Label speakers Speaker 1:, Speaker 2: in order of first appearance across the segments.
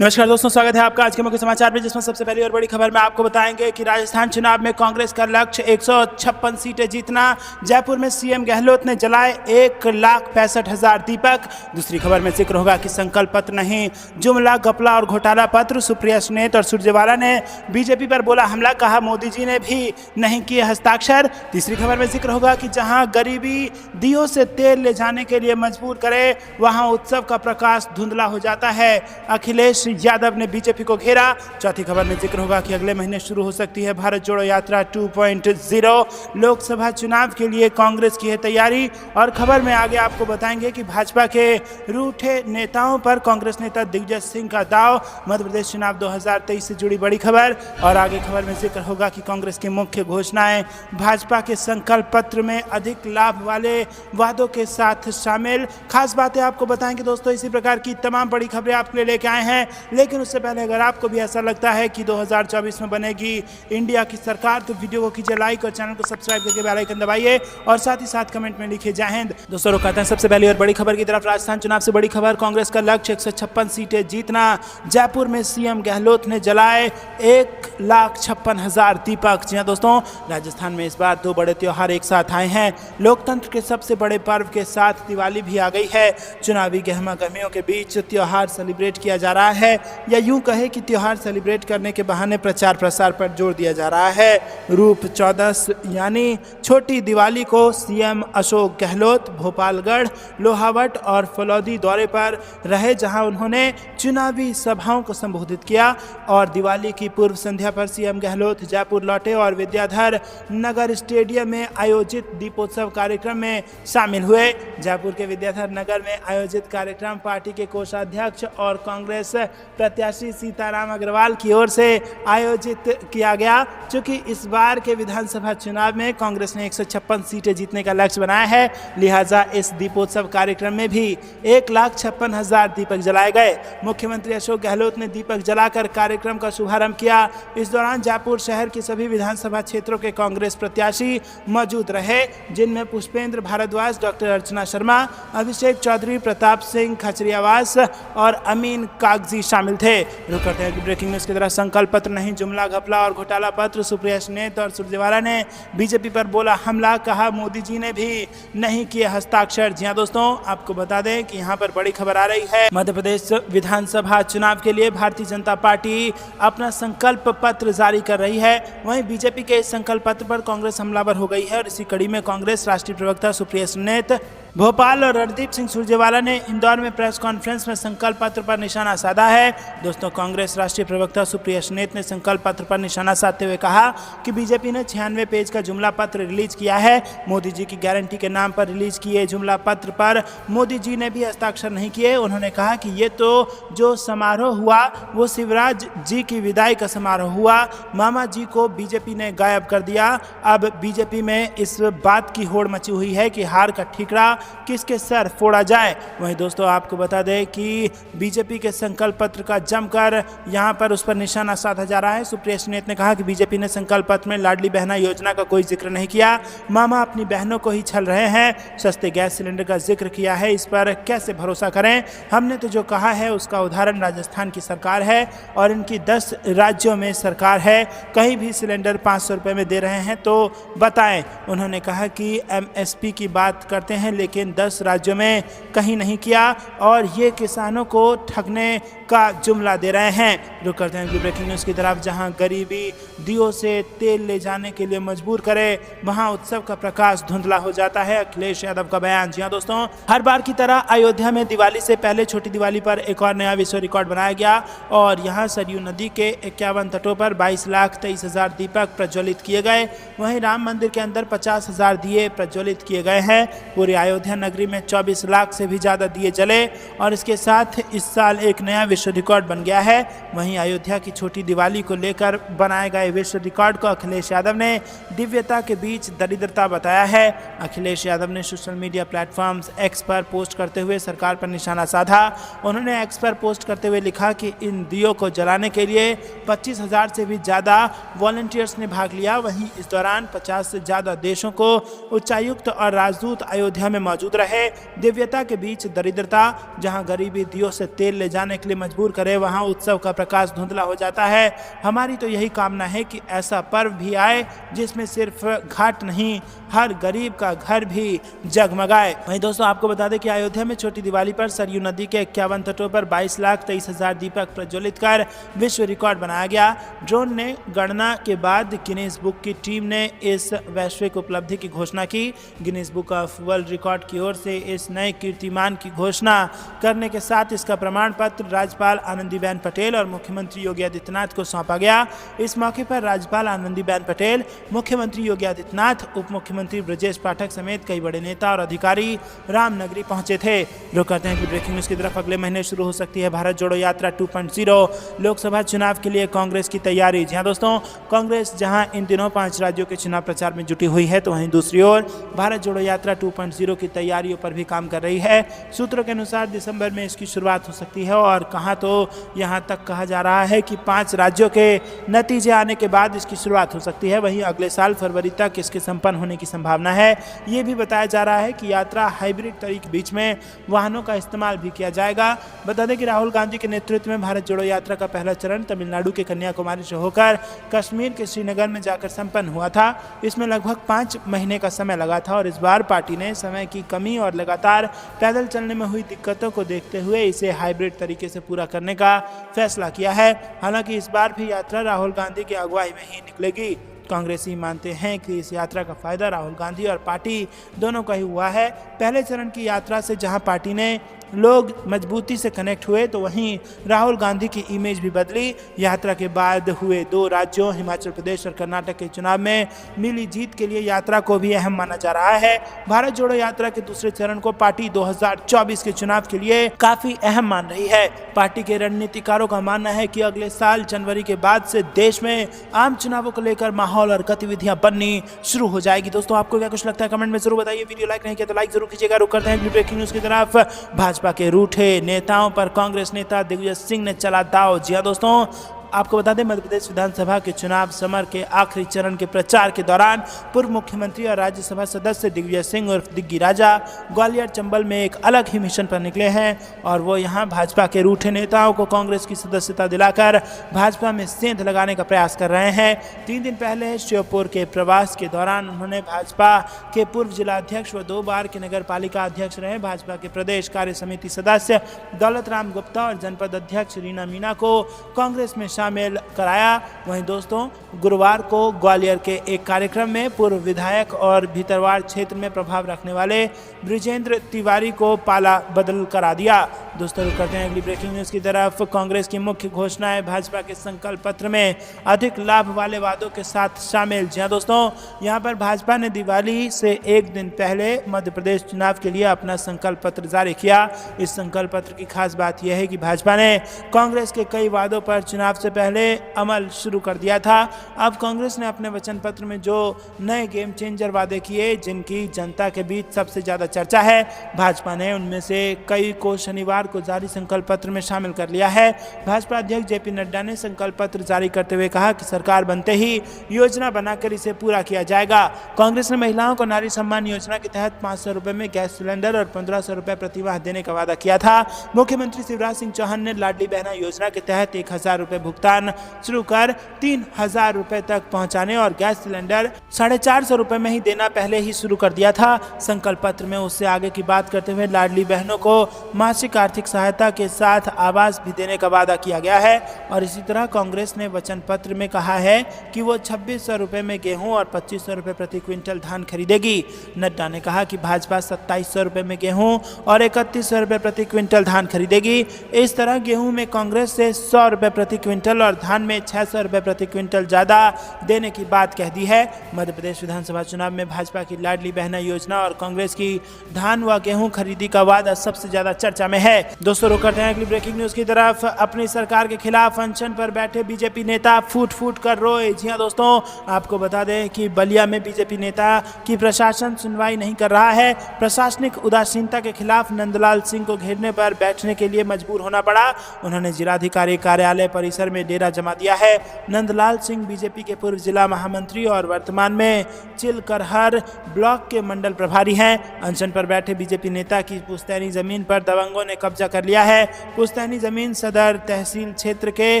Speaker 1: नमस्कार दोस्तों, स्वागत है आपका आज के मुख्य समाचार में, जिसमें सबसे पहली और बड़ी खबर में आपको बताएंगे कि राजस्थान चुनाव में कांग्रेस का लक्ष्य 156 सीटें जीतना। जयपुर में सीएम गहलोत ने जलाए 1,65,000 दीपक। दूसरी खबर में जिक्र होगा कि संकल्प पत्र नहीं, जुमला, घपला और घोटाला पत्र। सुप्रिया सुनेत और सुरजेवाला ने बीजेपी पर बोला हमला, कहा मोदी जी ने भी नहीं किए हस्ताक्षर। तीसरी खबर में जिक्र होगा कि जहां गरीबी दियों से तेल ले जाने के लिए मजबूर करे, वहां उत्सव का प्रकाश धुंधला हो जाता है। अखिलेश यादव ने बीजेपी को घेरा। चौथी खबर में जिक्र होगा कि अगले महीने शुरू हो सकती है भारत जोड़ो यात्रा 2.0। लोकसभा चुनाव के लिए कांग्रेस की है तैयारी। और खबर में आगे आपको बताएंगे कि भाजपा के रूठे नेताओं पर कांग्रेस नेता दिग्विजय सिंह का दाव। मध्य प्रदेश चुनाव 2023 से जुड़ी बड़ी खबर। और आगे खबर में जिक्र होगा कि कांग्रेस की मुख्य घोषणाएं भाजपा के संकल्प पत्र में अधिक लाभ वाले वादों के साथ शामिल। खास बातें आपको बताएंगे दोस्तों। इसी प्रकार की तमाम बड़ी खबरें आपके लिए लेके आए हैं। लेकिन उससे पहले अगर आपको भी ऐसा लगता है कि 2024 में बनेगी इंडिया की सरकार, तो वीडियो को कीजिए लाइक और चैनल को सब्सक्राइब करके बेल आइकन दबाइए और साथ ही साथ कमेंट में लिखिए जय हिंद। दोस्तों रुकाते हैं सबसे पहली और बड़ी खबर की तरफ। राजस्थान चुनाव से बड़ी खबर, कांग्रेस का लक्ष्य 156 सीटें जीतना। जयपुर में सीएम गहलोत ने जलाए 1,56,000 दीपक। जी हां दोस्तों, राजस्थान में इस बार 2 बड़े त्योहार एक साथ आए हैं। लोकतंत्र के सबसे बड़े पर्व के साथ दिवाली भी आ गई है। चुनावी गहमा गहमियों के बीच त्योहार सेलिब्रेट किया जा रहा है, या यूं कहे कि त्योहार सेलिब्रेट करने के बहाने प्रचार प्रसार पर जोर दिया जा रहा है। रूप चौदस यानी छोटी दिवाली को सीएम अशोक गहलोत भोपालगढ़, लोहावट और फलौदी दौरे पर रहे, जहां उन्होंने चुनावी सभाओं को संबोधित किया। और दिवाली की पूर्व संध्या पर सीएम गहलोत जयपुर लौटे और विद्याधर नगर स्टेडियम में आयोजित दीपोत्सव कार्यक्रम में शामिल हुए। जयपुर के विद्याधर नगर में आयोजित कार्यक्रम पार्टी के कोषाध्यक्ष और कांग्रेस प्रत्याशी सीताराम अग्रवाल की ओर से आयोजित किया गया। चूंकि इस बार के विधानसभा चुनाव में कांग्रेस ने 156 सीटें जीतने का लक्ष्य बनाया है, लिहाजा इस दीपोत्सव कार्यक्रम में भी 1,56,000 दीपक जलाए गए। मुख्यमंत्री अशोक गहलोत ने दीपक जलाकर कार्यक्रम का शुभारंभ किया। इस दौरान जयपुर शहर के सभी विधानसभा क्षेत्रों के कांग्रेस प्रत्याशी मौजूद रहे, जिनमें पुष्पेंद्र भारद्वाज, डॉक्टर अर्चना शर्मा, अभिषेक चौधरी, प्रताप सिंह खचरियावास और अमीन कागजी शामिल थे। रुक करते हैं ब्रेकिंग न्यूज की तरह। संकल्प पत्र नहीं, जुमला, घपला और घोटाला पत्र। सुप्रिया सुनेत और सुरजेवाला ने बीजेपी पर बोला हमला, कहा मोदी जी ने भी नहीं किए हस्ताक्षर। जी हां दोस्तों, आपको बता दें कि यहां पर बड़ी खबर आ रही है। मध्य प्रदेश विधानसभा चुनाव के लिए भारतीय जनता पार्टी अपना संकल्प पत्र जारी कर रही है। वहीं बीजेपी के इस संकल्प पत्र पर कांग्रेस हमलावर हो गई है और इसी कड़ी में कांग्रेस राष्ट्रीय प्रवक्ता सुप्रिया सुनेत भोपाल और रणदीप सिंह सुरजेवाला ने इंदौर में प्रेस कॉन्फ्रेंस में संकल्प पत्र पर निशाना साधा है। दोस्तों, कांग्रेस राष्ट्रीय प्रवक्ता सुप्रिया सुनेत ने संकल्प पत्र पर निशाना साधते हुए कहा कि बीजेपी ने 96 पेज का जुमला पत्र रिलीज किया है। मोदी जी की गारंटी के नाम पर रिलीज किए जुमला पत्र पर मोदी जी ने भी हस्ताक्षर नहीं किए। उन्होंने कहा कि ये तो जो समारोह हुआ वो शिवराज जी की विदाई का समारोह हुआ। मामा जी को बीजेपी ने गायब कर दिया। अब बीजेपी में इस बात की होड़ मची हुई है कि हार का ठीकरा किसके सर फोड़ा जाए। वहीं दोस्तों, आपको बता दें कि बीजेपी के संकल्प पत्र का जमकर यहां पर उस पर निशाना साधा जा रहा है। सुप्रिया सुनेत ने कहा कि बीजेपी ने संकल्प पत्र में लाडली बहना योजना का कोई जिक्र नहीं किया। मामा अपनी बहनों को ही छल रहे हैं। सस्ते गैस सिलेंडर का जिक्र किया है, इस पर कैसे भरोसा करें। हमने तो जो कहा है उसका उदाहरण राजस्थान की सरकार है और इनकी 10 राज्यों में सरकार है। कहीं भी सिलेंडर 500 रुपये में दे रहे हैं तो बताएं। उन्होंने कहा कि MSP की बात करते हैं, लेकिन 10 राज्यों में कहीं नहीं किया और ये किसानों को ठगने का जुमला दे रहे हैं। रुक करते हैं ब्रेकिंग न्यूज की तरफ। जहां गरीबी दियों से तेल ले जाने के लिए मजबूर करे, वहां उत्सव का प्रकाश धुंधला हो जाता है। अखिलेश यादव का बयान। जी हां दोस्तों, हर बार की तरह अयोध्या में दिवाली से पहले छोटी दिवाली पर एक और नया विश्व रिकॉर्ड बनाया गया और यहां सरयू नदी के 51 तटों पर 22,23,000 दीपक प्रज्वलित किए गए। वहीं राम मंदिर के अंदर 50,000 दिए प्रज्वलित किए गए हैं। पूरी अयोध्या नगरी में 24 लाख से भी ज़्यादा दिए जले और इसके साथ इस साल एक नया विश्व रिकॉर्ड बन गया है। वहीं अयोध्या की छोटी दिवाली को लेकर बनाए गए विश्व रिकॉर्ड को अखिलेश यादव ने दिव्यता के बीच दरिद्रता बताया है। अखिलेश यादव ने सोशल मीडिया प्लेटफॉर्म्स एक्स पर पोस्ट करते हुए सरकार पर निशाना साधा। उन्होंने एक्स पर पोस्ट करते हुए लिखा कि इन दियों को जलाने के लिए 25,000 से भी ज़्यादा वॉलंटियर्स ने भाग लिया। वहीं इस दौरान 50 से ज़्यादा देशों को उच्चायुक्त और राजदूत अयोध्या में मौजूद रहे। दिव्यता के बीच दरिद्रता, जहां गरीबी दियों से तेल ले जाने के लिए मजबूर करे, वहां उत्सव का प्रकाश धुंधला हो जाता है। हमारी तो यही कामना है कि ऐसा पर्व भी आए जिसमें सिर्फ घाट नहीं, हर गरीब का घर भी जगमगाए। वहीं दोस्तों आपको बता दें कि अयोध्या में छोटी दिवाली पर सरयू नदी के 51 तटों पर 22,23,000 दीपक प्रज्वलित कर विश्व रिकॉर्ड बनाया गया। ड्रोन ने गणना के बाद गिनीज बुक की टीम ने इस वैश्विक उपलब्धि की घोषणा की। Guinness book of world record की ओर से इस नए कीर्तिमान की घोषणा करने के साथ इसका प्रमाण पत्र राज्यपाल आनंदीबेन पटेल और मुख्यमंत्री योगी आदित्यनाथ को सौंपा गया। इस मौके पर राज्यपाल आनंदीबेन पटेल, मुख्यमंत्री योगी आदित्यनाथ, उप मुख्यमंत्री ब्रजेश पाठक समेत कई बड़े नेता और अधिकारी रामनगरी पहुंचे थे। रुक करते हैं कि ब्रेकिंग न्यूज की तरफ। अगले महीने शुरू हो सकती है भारत जोड़ो यात्रा 2.0। लोकसभा चुनाव के लिए कांग्रेस की तैयारी। जी हां दोस्तों, कांग्रेस जहां इन दिनों 5 राज्यों के चुनाव प्रचार में जुटी हुई है, तो वहीं दूसरी ओर भारत जोड़ो यात्रा 2.0 की तैयारियों पर भी काम कर रही है। सूत्रों के अनुसार दिसंबर में इसकी शुरुआत हो सकती है और कहां तो यहां तक कहा जा रहा है कि 5 राज्यों के नतीजे आने के बाद इसकी शुरुआत हो सकती है। वहीं अगले साल फरवरी तक इसके संपन्न होने की संभावना है। ये भी बताया जा रहा है कि यात्रा हाइब्रिड तरीके के बीच में वाहनों का इस्तेमाल भी किया जाएगा। बता दें कि राहुल गांधी के नेतृत्व में भारत जोड़ो यात्रा का पहला चरण तमिलनाडु के कन्याकुमारी से होकर कश्मीर के श्रीनगर में जाकर संपन्न हुआ था। इसमें लगभग 5 महीने का समय लगा था और इस बार पार्टी ने समय की कमी और लगातार पैदल चलने में हुई दिक्कतों को देखते हुए इसे हाइब्रिड तरीके से पूरा करने का फैसला किया है। हालांकि इस बार भी यात्रा राहुल गांधी की अगुवाई में ही निकलेगी। कांग्रेसी मानते हैं कि इस यात्रा का फायदा राहुल गांधी और पार्टी दोनों का ही हुआ है। पहले चरण की यात्रा से जहां पार्टी ने लोग मजबूती से कनेक्ट हुए, तो वहीं राहुल गांधी की इमेज भी बदली। यात्रा के बाद हुए 2 राज्यों हिमाचल प्रदेश और कर्नाटक के चुनाव में मिली जीत के लिए यात्रा को भी अहम माना जा रहा है। भारत जोड़ो यात्रा के दूसरे चरण को पार्टी 2024 के चुनाव के लिए काफी अहम मान रही है। पार्टी के रणनीतिकारों का मानना है कि अगले साल जनवरी के बाद से देश में आम चुनावों को लेकर माहौल और गतिविधियां बननी शुरू हो जाएगी। दोस्तों आपको क्या कुछ लगता है कमेंट में जरूर बताइए। वीडियो लाइक नहीं किया तो लाइक जरूर कीजिएगा। रुक करते हैं ब्रेकिंग न्यूज की तरफ। भाजपा के रूठे नेताओं पर कांग्रेस नेता दिग्विजय सिंह ने चला दाव। जी हां दोस्तों, आपको बता दें मध्य प्रदेश विधानसभा के चुनाव समर के आखिरी चरण के प्रचार के दौरान पूर्व मुख्यमंत्री और राज्यसभा सदस्य दिग्विजय सिंह उर्फ दिग्गी राजा ग्वालियर चंबल में एक अलग ही मिशन पर निकले हैं और वो यहां भाजपा के रूठे नेताओं को कांग्रेस की सदस्यता दिलाकर भाजपा में सेंध लगाने का प्रयास कर रहे हैं। 3 दिन पहले श्योपुर के प्रवास के दौरान उन्होंने भाजपा के पूर्व जिलाध्यक्ष व 2 बार के नगर पालिका अध्यक्ष रहे भाजपा के प्रदेश कार्य समिति सदस्य दौलत राम गुप्ता और जनपद अध्यक्ष रीना मीना को कांग्रेस में शामिल कराया। वहीं दोस्तों गुरुवार को ग्वालियर के एक कार्यक्रम में पूर्व विधायक और भीतरवाड़ क्षेत्र में प्रभाव रखने वाले ब्रिजेंद्र तिवारी को पाला बदल करा दिया। दोस्तों करते हैं अगली ब्रेकिंग न्यूज की तरफ। कांग्रेस की मुख्य घोषणाएं भाजपा के संकल्प पत्र में अधिक लाभ वाले वादों के साथ शामिल। जी हां दोस्तों, यहां पर भाजपा ने दिवाली से 1 दिन पहले मध्य प्रदेश चुनाव के लिए अपना संकल्प पत्र जारी किया। इस संकल्प पत्र की खास बात यह है कि भाजपा ने कांग्रेस के कई वादों पर चुनाव से पहले अमल शुरू कर दिया था। अब कांग्रेस ने अपने वचन पत्र में जो नए गेम चेंजर वादे किए, जिनकी जनता के बीच सबसे ज्यादा चर्चा है, भाजपा ने उनमें से कई को शनिवार को जारी संकल्प पत्र में शामिल कर लिया है। भाजपा अध्यक्ष जेपी नड्डा ने संकल्प पत्र जारी करते हुए कहा कि सरकार बनते ही योजना बनाकर इसे पूरा किया जाएगा। कांग्रेस ने महिलाओं को नारी सम्मान योजना के तहत 500 रुपए में गैस सिलेंडर और 1500 रुपए प्रति माह देने का वादा किया था। मुख्यमंत्री शिवराज सिंह चौहान ने लाडली बहना योजना के तहत 1000 रुपए भुगतान शुरू कर 3000 रुपए तक पहुंचाने और गैस सिलेंडर 450 रुपए में ही देना पहले ही शुरू कर दिया था। संकल्प पत्र में उससे आगे की बात करते हुए लाडली बहनों को मासिक आर्थिक सहायता के साथ आवास भी देने का वादा किया गया है। और इसी तरह कांग्रेस ने वचन पत्र में कहा है कि वो 2600 रुपए में गेहूं और 2500 रुपए प्रति क्विंटल धान खरीदेगी। नड्डा ने कहा कि भाजपा 2700 रुपए में गेहूं और 3100 रुपए प्रति क्विंटल धान खरीदेगी। इस तरह गेहूं में कांग्रेस से 100 रुपए प्रति क्विंटल और धान में 600 रुपए प्रति क्विंटल ज्यादा देने की बात कह दी है। मध्य प्रदेश विधानसभा चुनाव में भाजपा की लाडली बहना योजना और कांग्रेस की धान व गेहूं खरीदी का वादा सबसे ज्यादा चर्चा में है। दोस्तों रुक करते हैं अगली ब्रेकिंग न्यूज की तरफ। अपनी सरकार के खिलाफ अनशन पर बैठे बीजेपी नेता फूट फूट कर रोए। जी हां दोस्तों, आपको बता दें कि बलिया में बीजेपी नेता की प्रशासन सुनवाई नहीं कर रहा है। प्रशासनिक उदासीनता के खिलाफ नंदलाल सिंह को घेरने पर बैठने के लिए मजबूर होना पड़ा। उन्होंने जिलाधिकारी कार्यालय परिसर में डेरा जमा दिया है। नंदलाल सिंह बीजेपी के पूर्व जिला महामंत्री और वर्तमान में चिलकरहर ब्लॉक के मंडल प्रभारी हैं। अनशन पर बैठे बीजेपी नेता की पुश्तैनी जमीन पर दबंगों ने कब्जा कर लिया है। पुश्तैनी जमीन सदर तहसील क्षेत्र के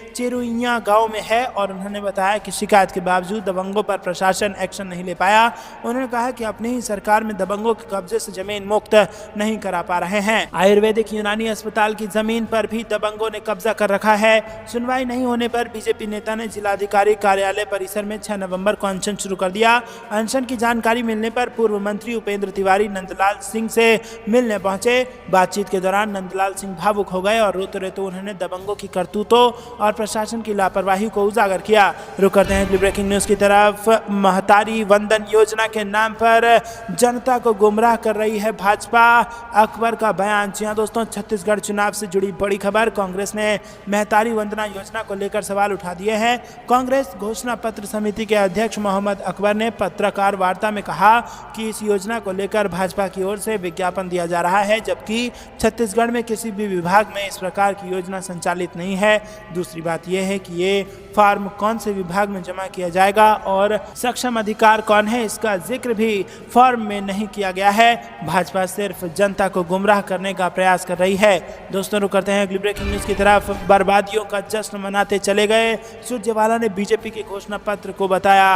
Speaker 1: चिरुइया गांव में है और उन्होंने बताया कि शिकायत के बावजूद दबंगों पर प्रशासन एक्शन नहीं ले पाया। उन्होंने कहा कि अपनी ही सरकार में दबंगों के कब्जे से जमीन मुक्त नहीं करा पा रहे हैं। आयुर्वेदिक यूनानी अस्पताल की जमीन पर भी दबंगों ने कब्जा कर रखा है। सुनवाई नहीं होने पर बीजेपी नेता ने जिलाधिकारी कार्यालय परिसर में 6 नवंबर को अनशन शुरू कर दिया। अनशन की जानकारी मिलने पर पूर्व मंत्री उपेंद्र तिवारी नंदलाल सिंह से मिलने पहुंचे। बातचीत के दौरान नंदलाल सिंह भावुक हो गए और रोते रोते उन्होंने दबंगों की करतूतों और प्रशासन की लापरवाही को उजागर किया। रुक करते हैं अगली ब्रेकिंग न्यूज की तरफ। महतारी वंदन योजना के नाम पर जनता को गुमराह कर रही है भाजपा, अकबर का बयान। जी हां दोस्तों, छत्तीसगढ़ चुनाव से जुड़ी बड़ी खबर। कांग्रेस ने महतारी वंदना योजना को लेकर सवाल उठा दिए हैं। कांग्रेस घोषणा पत्र समिति के अध्यक्ष मोहम्मद अकबर ने पत्रकार वार्ता में कहा कि इस योजना को लेकर भाजपा की ओर से विज्ञापन दिया जा रहा है, जबकि छत्तीसगढ़ में किसी भी विभाग में इस प्रकार की योजना संचालित नहीं है। दूसरी बात यह है कि ये फॉर्म कौन से विभाग में जमा किया जाएगा और सक्षम अधिकार कौन है, इसका जिक्र भी फॉर्म में नहीं किया गया है। भाजपा सिर्फ जनता को गुमराह करने का प्रयास कर रही है। दोस्तों रुक करते हैं अगली ब्रेकिंग न्यूज की तरफ। बर्बादियों का जश्न मनाते चले गए। सुरजेवाला ने बीजेपी के घोषणा पत्र को बताया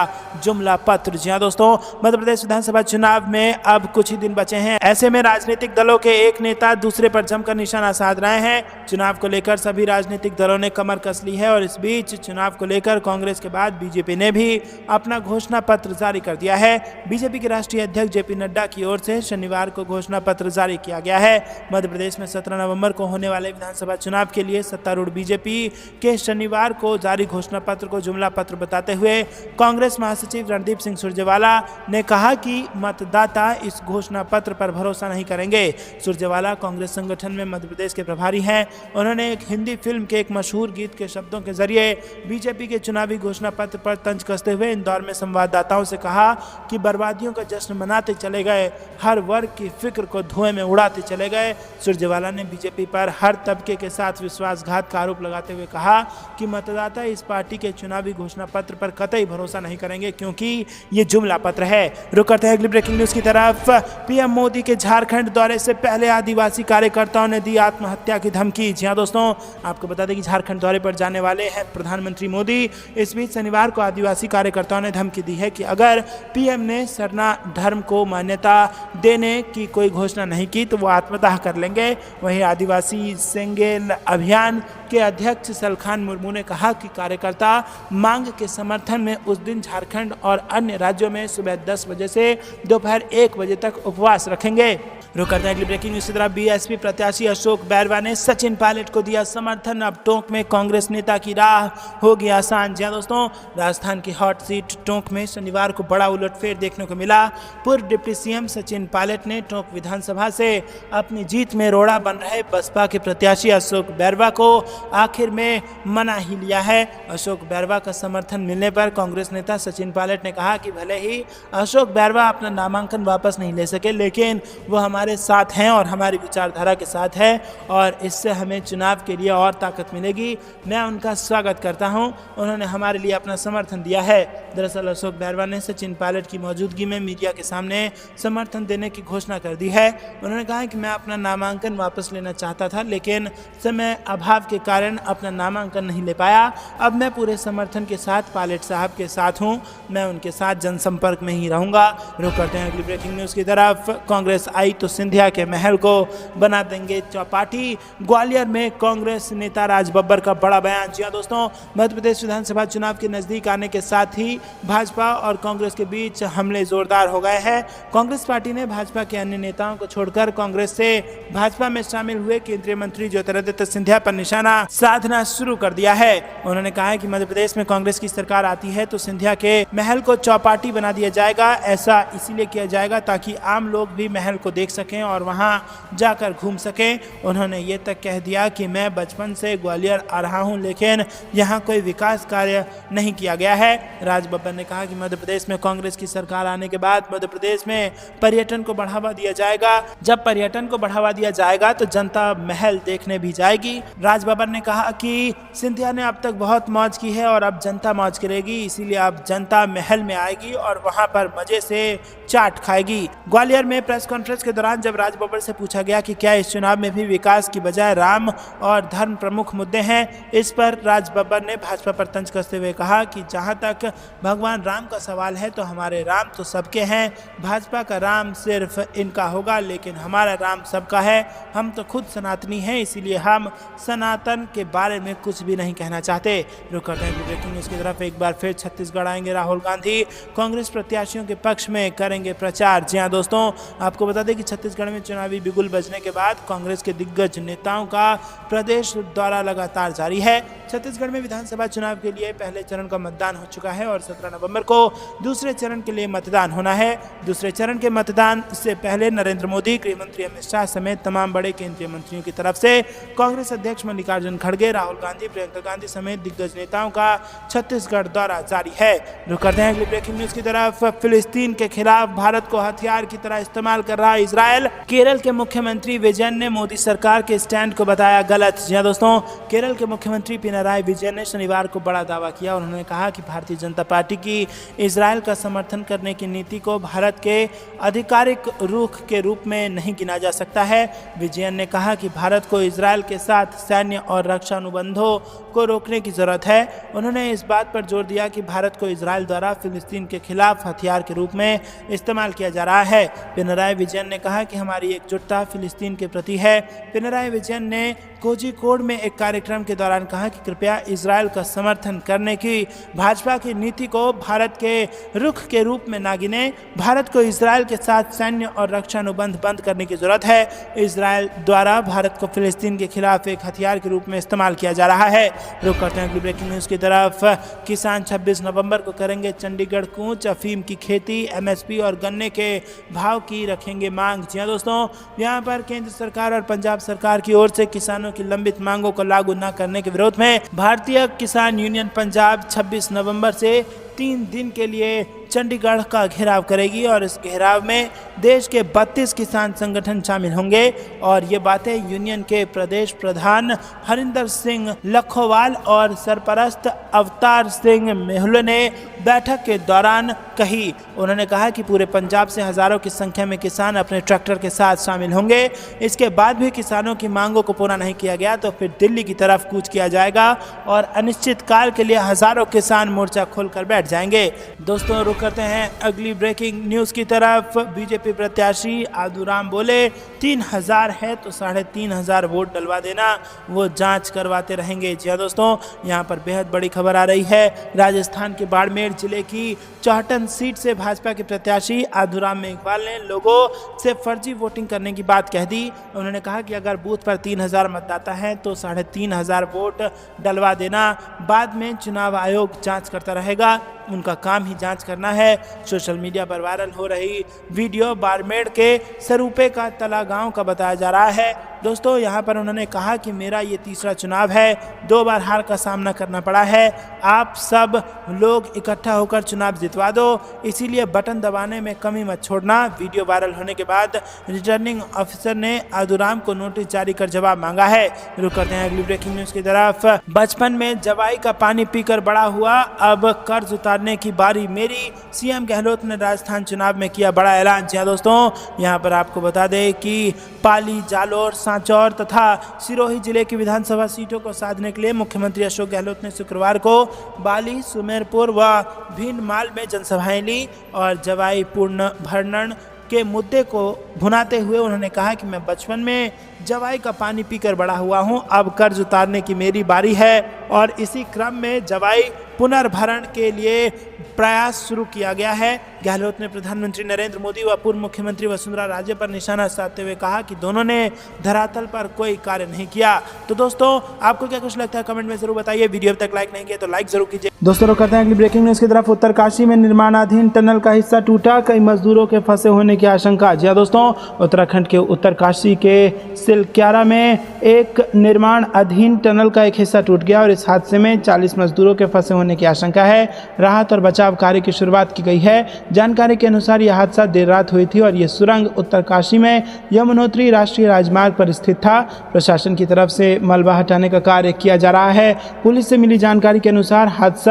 Speaker 1: जुमला पत्र। जी हां दोस्तों, मध्य प्रदेश विधानसभा चुनाव में अब कुछ ही दिन बचे हैं। ऐसे में राजनीतिक दलों के एक नेता दूसरे पर जमकर निशाना साध रहे हैं। चुनाव को लेकर सभी राजनीतिक दलों ने कमर कस ली है और इस बीच चुनाव को लेकर कांग्रेस के बाद बीजेपी ने भी अपना घोषणा पत्र जारी कर दिया है। बीजेपी के राष्ट्रीय अध्यक्ष जेपी नड्डा की ओर से शनिवार को घोषणा पत्र जारी किया गया है। मध्य प्रदेश में 17 नवंबर को होने वाले विधानसभा चुनाव के लिए सत्तारूढ़ बीजेपी के शनिवार को जारी घोषणा पत्र को जुमला पत्र बताते हुए कांग्रेस महासचिव रणदीप सिंह सुरजेवाला ने कहा कि मतदाता इस घोषणा पत्र पर भरोसा नहीं करेंगे। सुरजेवाला कांग्रेस संगठन में मध्य प्रदेश के प्रभारी हैं। उन्होंने एक हिंदी फिल्म के एक मशहूर गीत के शब्दों के जरिए बीजेपी के चुनावी घोषणा पत्र पर तंज कसते हुए इंदौर में संवाददाताओं से कहा कि बर्बादियों का जश्न मनाते चले गए, हर वर्ग की फिक्र को धुएं में उड़ाते चले गए। सुरजेवाला ने बीजेपी पर हर तबके के साथ विश्वासघात का आरोप लगाते हुए कहा कि मतदाता इस पार्टी के चुनावी घोषणा पत्र पर कतई भरोसा नहीं करेंगे क्योंकि ये जुमला पत्र है। रुक करते हैं अगली ब्रेकिंग न्यूज की तरफ। पीएम मोदी के झारखंड दौरे से पहले आदिवासी कार्यकर्ताओं ने दी आत्महत्या की धमकी। जी हां दोस्तों, आपको बता दें कि झारखंड दौरे पर जाने वाले हैं प्रधानमंत्री मोदी। इस बीच शनिवार को आदिवासी कार्यकर्ताओं ने धमकी दी है कि अगर पीएम ने सरना धर्म को मान्यता देने की कोई घोषणा नहीं की तो वो आत्मदाह कर लेंगे। वहीं आदिवासी सेंगेल अभियान के अध्यक्ष सलखान मुर्मू ने कहा कि कार्यकर्ता मांग के समर्थन में उस दिन झारखंड और अन्य राज्यों में सुबह 10 बजे से दोपहर 1 बजे तक उपवास रखेंगे। रुक करते हैं अगली ब्रेकिंग न्यूज की तरफ। बीएसपी प्रत्याशी अशोक बैरवा ने सचिन पायलट को दिया समर्थन। अब टोंक में कांग्रेस नेता की राह होगी आसान। जी हां दोस्तों, राजस्थान की हॉट सीट टोंक में शनिवार को बड़ा उलटफेर देखने को मिला। पूर्व डिप्टी सीएम सचिन पायलट ने टोंक विधानसभा से अपनी जीत में रोड़ा बन रहे बसपा के प्रत्याशी अशोक बैरवा को आखिर में मना ही लिया है। अशोक बैरवा का समर्थन मिलने पर कांग्रेस नेता सचिन पायलट ने कहा कि भले ही अशोक बैरवा अपना नामांकन वापस नहीं ले सके, लेकिन वो हमारे साथ हैं और हमारी विचारधारा के साथ है और इससे हमें चुनाव के लिए और ताकत मिलेगी। मैं उनका स्वागत करता हूं। उन्होंने हमारे लिए अपना समर्थन दिया है। दरअसल अशोक बैरवा ने सचिन पायलट की मौजूदगी में मीडिया के सामने समर्थन देने की घोषणा कर दी है। उन्होंने कहा कि मैं अपना नामांकन वापस लेना चाहता था, लेकिन समय अभाव के कारण अपना नामांकन नहीं ले पाया। अब मैं पूरे समर्थन के साथ पायलट साहब के साथ हूं। मैं उनके साथ जनसंपर्क में ही रहूंगा। रुक करते हैं अगली ब्रेकिंग न्यूज की तरफ। कांग्रेस आई तो सिंधिया के महल को बना देंगे चौपाटी। ग्वालियर में कांग्रेस नेता राज बब्बर का बड़ा बयान। जी हां दोस्तों, मध्य प्रदेश विधानसभा चुनाव के नजदीक आने के साथ ही भाजपा और कांग्रेस के बीच हमले जोरदार हो गए हैं। कांग्रेस पार्टी ने भाजपा के अन्य नेताओं को छोड़कर कांग्रेस से भाजपा में शामिल हुए केंद्रीय मंत्री ज्योतिरादित्य सिंधिया पर निशाना साधना शुरू कर दिया है। उन्होंने कहा है कि मध्य प्रदेश में कांग्रेस की सरकार आती है तो सिंधिया के महल को चौपाटी बना दिया जाएगा। ऐसा इसीलिए किया जाएगा ताकि आम लोग भी महल को देख सकें सकें और वहां जाकर घूम सकें। उन्होंने ये तक कह दिया कि मैं बचपन से ग्वालियर आ रहा हूं, लेकिन यहां कोई विकास कार्य नहीं किया गया है। राज बब्बर ने कहा कि मध्य प्रदेश में कांग्रेस की सरकार आने के बाद मध्य प्रदेश में पर्यटन को बढ़ावा दिया जाएगा। जब पर्यटन को बढ़ावा दिया जाएगा तो जनता महल देखने भी जाएगी। राज बब्बर ने कहा कि सिंधिया ने अब तक बहुत मौज की है और अब जनता मौज करेगी, इसीलिए अब जनता महल में आएगी और वहां पर मजे से चाट खाएगी। ग्वालियर में प्रेस कॉन्फ्रेंस के दौरान जब राज बब्बर से पूछा गया कि क्या इस चुनाव में भी विकास की बजाय राम और धर्म प्रमुख मुद्दे हैं, इस पर राज बब्बर ने भाजपा पर तंज कसते हुए कहा कि जहां तक भगवान राम का सवाल है तो हमारे राम तो सबके हैं। भाजपा का राम सिर्फ इनका होगा, लेकिन हमारा राम सबका है। हम तो खुद सनातनी हैं, इसीलिए हम सनातन के बारे में कुछ भी नहीं कहना चाहते। रुक करते हैं ब्रेकिंग न्यूज की तरफ। एक बार फिर छत्तीसगढ़ आएंगे राहुल गांधी, कांग्रेस प्रत्याशियों के पक्ष में करेंगे प्रचार। जी हां दोस्तों, आपको बता दें कि छत्तीसगढ़ में चुनावी बिगुल बजने के बाद कांग्रेस के दिग्गज नेताओं का प्रदेश दौरा लगातार जारी है। छत्तीसगढ़ में विधानसभा चुनाव के लिए पहले चरण का मतदान हो चुका है और 17 नवंबर को दूसरे चरण के लिए मतदान होना है। दूसरे चरण के मतदान से पहले नरेंद्र मोदी, गृह मंत्री अमित शाह समेत तमाम बड़े केंद्रीय मंत्रियों की तरफ से कांग्रेस अध्यक्ष मल्लिकार्जुन खड़गे, राहुल गांधी, प्रियंका गांधी समेत दिग्गज नेताओं का छत्तीसगढ़ दौरा जारी है। रुक करते हैं अगली ब्रेकिंग न्यूज की तरफ। फिलिस्तीन के खिलाफ भारत को हथियार की तरह इस्तेमाल कर रहा इजरायल। केरल के मुख्यमंत्री विजयन ने मोदी सरकार के स्टैंड को बताया गलत। जी हां दोस्तों, केरल के मुख्यमंत्री पिनाराई विजयन ने शनिवार को बड़ा दावा किया। उन्होंने कहा कि भारतीय जनता पार्टी की इजरायल का समर्थन करने की नीति को भारत के आधिकारिक रुख के रूप में नहीं गिना जा सकता है। विजयन ने कहा कि भारत को इजरायल के साथ सैन्य और रक्षा अनुबंधों को रोकने की जरूरत है। उन्होंने इस बात पर जोर दिया कि भारत को इजरायल द्वारा फिलिस्तीन के खिलाफ हथियार के रूप में इस्तेमाल किया जा रहा है। पिनाराई विजयन ने कहा कि हमारी एकजुटता फिलिस्तीन के प्रति है। पिनाराई विजयन ने कोझिकोड में एक कार्यक्रम के दौरान कहा कि कृपया इजरायल का समर्थन करने की भाजपा की नीति को भारत के रुख के रूप में ना गिने। भारत को इजरायल के साथ सैन्य और रक्षा अनुबंध बंद करने की जरूरत है। इजरायल द्वारा भारत को फिलिस्तीन के खिलाफ एक हथियार के रूप में इस्तेमाल किया जा रहा है। रुक करते हैं अगली ब्रेकिंग न्यूज की तरफ। किसान 26 नवंबर को करेंगे चंडीगढ़ कूच। अफीम की खेती, एमएसपी और गन्ने के भाव की रखेंगे मांग। जी हां दोस्तों, यहां पर केंद्र सरकार और पंजाब सरकार की ओर से किसानों की लंबित मांगों को लागू न करने के विरोध में भारतीय किसान यूनियन पंजाब 26 नवंबर से 3 दिन के लिए चंडीगढ़ का घेराव करेगी और इस घेराव में देश के 32 किसान संगठन शामिल होंगे। और ये बातें यूनियन के प्रदेश प्रधान हरिंदर सिंह लखोवाल और सरपरस्त अवतार सिंह मेहुल ने बैठक के दौरान कही। उन्होंने कहा कि पूरे पंजाब से हजारों की संख्या में किसान अपने ट्रैक्टर के साथ शामिल होंगे। इसके बाद भी किसानों की मांगों को पूरा नहीं किया गया तो फिर दिल्ली की तरफ कूच किया जाएगा और अनिश्चित काल के लिए हजारों किसान मोर्चा खोलकर बैठ जाएंगे। दोस्तों, रुक करते हैं अगली ब्रेकिंग न्यूज की तरफ। बीजेपी प्रत्याशी आदूराम बोले 3000 है तो 3500 वोट डलवा देना, वो जांच करवाते रहेंगे। जी हां दोस्तों, यहां पर बेहद बड़ी खबर आ रही है। राजस्थान के बाड़मेर जिले की चौहटन सीट से भाजपा के प्रत्याशी आदूराम मेघवाल ने लोगों से फर्जी वोटिंग करने की बात कह दी। उन्होंने कहा कि अगर बूथ पर 3000 मतदाता हैं तो 3500 वोट डलवा देना, बाद में चुनाव आयोग जांच करता रहेगा। उनका काम ही जांच करना है। सोशल मीडिया पर वायरल हो रही वीडियो बाड़मेर के सरूपे का तला गांव का बताया जा रहा है। दोस्तों, यहां पर उन्होंने कहा कि मेरा ये तीसरा चुनाव है, 2 बार हार का सामना करना पड़ा है। आप सब लोग इकट्ठा होकर चुनाव जितवा दो, इसीलिए बटन दबाने में कमी मत छोड़ना। वीडियो वायरल होने के बाद रिटर्निंग ऑफिसर ने आदूराम को नोटिस जारी कर जवाब मांगा है। रुक करते हैं अगली ब्रेकिंग न्यूज की तरफ। बचपन में जवाई का पानी पीकर बड़ा हुआ, अब कर्ज उतारने की बारी मेरी। सीएम गहलोत ने राजस्थान चुनाव में किया बड़ा ऐलान। जी हां दोस्तों, यहां पर आपको बता दें कि पाली, जालोर, सांचौर तथा सिरोही जिले की विधानसभा सीटों को साधने के लिए मुख्यमंत्री अशोक गहलोत ने शुक्रवार को बाली, सुमेरपुर व भीनमाल में जनसभाएं ली और जवाई पूर्ण भरण के मुद्दे को भुनाते हुए उन्होंने कहा कि मैं बचपन में जवाई का पानी पीकर बड़ा हुआ हूं, अब कर्ज उतारने की मेरी बारी है और इसी क्रम में जवाई पुनर्भरण के लिए प्रयास शुरू किया गया है। गहलोत ने प्रधानमंत्री नरेंद्र मोदी व पूर्व मुख्यमंत्री वसुंधरा राजे पर निशाना साधते हुए कहा कि दोनों ने धरातल पर कोई कार्य नहीं किया। तो दोस्तों आपको क्या कुछ लगता है कमेंट में जरूर बताइए। वीडियो अब तक लाइक नहीं किया तो लाइक जरूर कीजिए। दोस्तों रुक करते हैं अगली ब्रेकिंग न्यूज की तरफ। उत्तरकाशी में निर्माणाधीन टनल का हिस्सा टूटा, कई मजदूरों के फंसे होने की आशंका। जी दोस्तों, उत्तराखंड के उत्तरकाशी के सिलक्यारा में एक निर्माणाधीन टनल का एक हिस्सा टूट गया और इस हादसे में 40 मजदूरों के फंसे होने की आशंका है। राहत और बचाव कार्य की शुरुआत की गई है। जानकारी के अनुसार यह हादसा देर रात हुई थी और यह सुरंग उत्तरकाशी में यमुनोत्री राष्ट्रीय राजमार्ग पर स्थित था। प्रशासन की तरफ से मलबा हटाने का कार्य किया जा रहा है। पुलिस से मिली जानकारी के अनुसार हादसा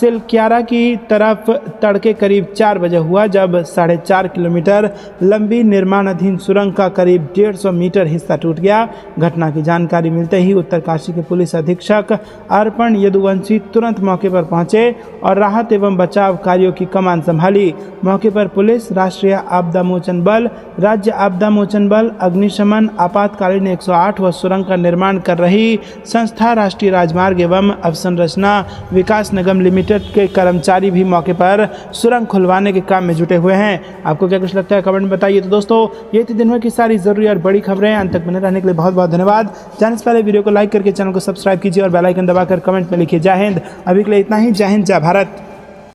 Speaker 1: सिलक्यारा की तरफ तड़के करीब 4 बजे हुआ, जब 4.5 किलोमीटर लंबी निर्माणाधीन सुरंग का करीब 150 मीटर हिस्सा टूट गया। घटना की जानकारी मिलते ही उत्तरकाशी के पुलिस अधीक्षक अर्पण यदुवंशी तुरंत मौके पर पहुंचे और राहत एवं बचाव कार्यों की कमान संभाली। मौके पर पुलिस, राष्ट्रीय आपदा मोचन बल, राज्य आपदा मोचन बल, अग्निशमन, आपातकालीन 108 व सुरंग का निर्माण कर रही संस्था राष्ट्रीय राजमार्ग एवं अवसंरचना विकास निगम लिमिटेड के कर्मचारी भी मौके पर सुरंग खुलवाने के काम में जुटे हुए हैं। आपको क्या कुछ लगता है कमेंट में बताइए। तो दोस्तों ये थी दिन भर की सारी जरूरी और बड़ी खबरें। अंत तक बने रहने के लिए बहुत बहुत धन्यवाद। जाने से पहले वीडियो को लाइक करके चैनल को सब्सक्राइब कीजिए और बेल आइकन दबाकर कमेंट में लिखिए जय हिंद। अभी के लिए इतना ही। जय हिंद, जय भारत।